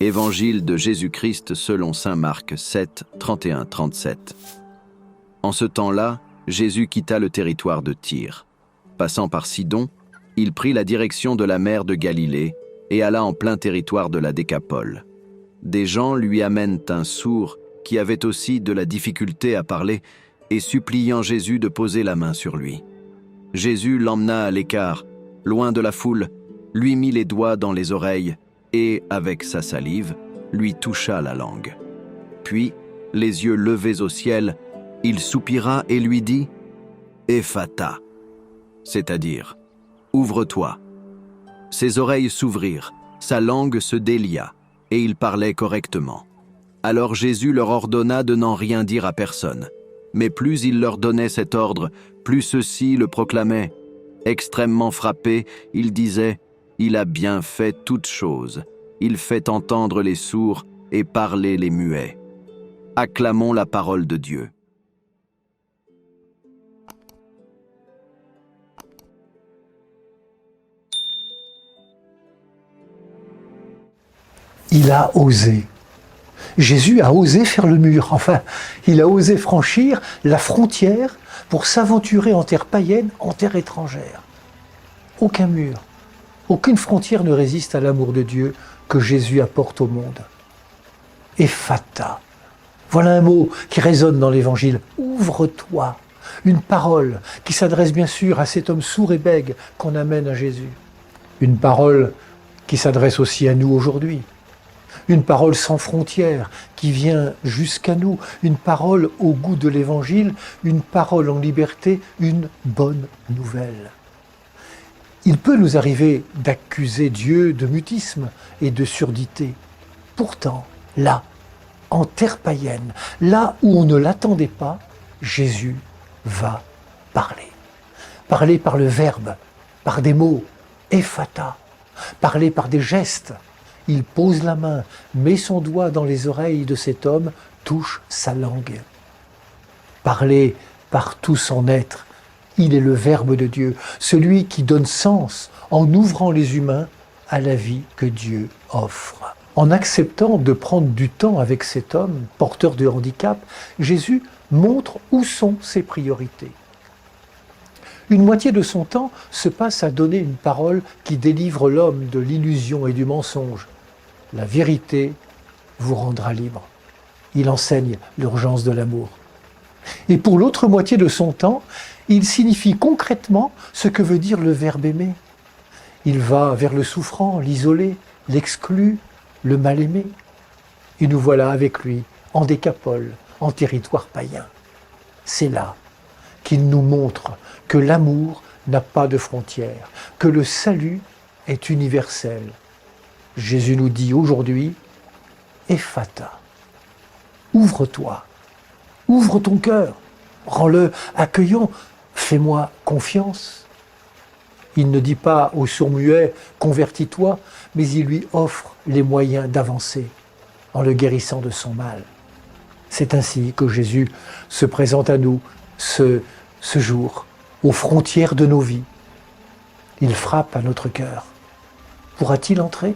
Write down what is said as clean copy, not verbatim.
Évangile de Jésus-Christ selon saint Marc 7, 31-37. En ce temps-là, Jésus quitta le territoire de Tyr. Passant par Sidon, il prit la direction de la mer de Galilée et alla en plein territoire de la Décapole. Des gens lui amènent un sourd qui avait aussi de la difficulté à parler et suppliant Jésus de poser la main sur lui. Jésus l'emmena à l'écart, loin de la foule, lui mit les doigts dans les oreilles et, avec sa salive, lui toucha la langue. Puis, les yeux levés au ciel, il soupira et lui dit « Ephata », c'est-à-dire « Ouvre-toi ». Ses oreilles s'ouvrirent, sa langue se délia, et il parlait correctement. Alors Jésus leur ordonna de n'en rien dire à personne. Mais plus il leur donnait cet ordre, plus ceux-ci le proclamaient. Extrêmement frappé, il disait « Il a bien fait toutes choses. Il fait entendre les sourds et parler les muets. Acclamons la parole de Dieu. » Il a osé. Jésus a osé faire le mur. Enfin, il a osé franchir la frontière pour s'aventurer en terre païenne, en terre étrangère. Aucun mur, aucune frontière ne résiste à l'amour de Dieu que Jésus apporte au monde. Ephata. Voilà un mot qui résonne dans l'Évangile. Ouvre-toi. Une parole qui s'adresse bien sûr à cet homme sourd et bègue qu'on amène à Jésus. Une parole qui s'adresse aussi à nous aujourd'hui. Une parole sans frontières qui vient jusqu'à nous. Une parole au goût de l'Évangile, une parole en liberté, une bonne nouvelle. Il peut nous arriver d'accuser Dieu de mutisme et de surdité. Pourtant, là, en terre païenne, là où on ne l'attendait pas, Jésus va parler. Parler par le verbe, par des mots, ephata, parler par des gestes. Il pose la main, met son doigt dans les oreilles de cet homme, touche sa langue. Parler par tout son être. Il est le Verbe de Dieu, celui qui donne sens en ouvrant les humains à la vie que Dieu offre. En acceptant de prendre du temps avec cet homme, porteur de handicap, Jésus montre où sont ses priorités. Une moitié de son temps se passe à donner une parole qui délivre l'homme de l'illusion et du mensonge. La vérité vous rendra libre. Il enseigne l'urgence de l'amour. Et pour l'autre moitié de son temps, il signifie concrètement ce que veut dire le verbe aimer. Il va vers le souffrant, l'isolé, l'exclu, le mal-aimé. Et nous voilà avec lui, en Décapole, en territoire païen. C'est là qu'il nous montre que l'amour n'a pas de frontières, que le salut est universel. Jésus nous dit aujourd'hui, Ephata, ouvre-toi, ouvre ton cœur, rends-le accueillant, fais-moi confiance. Il ne dit pas au sourd-muet, convertis-toi, mais il lui offre les moyens d'avancer en le guérissant de son mal. C'est ainsi que Jésus se présente à nous ce jour, aux frontières de nos vies. Il frappe à notre cœur. Pourra-t-il entrer ?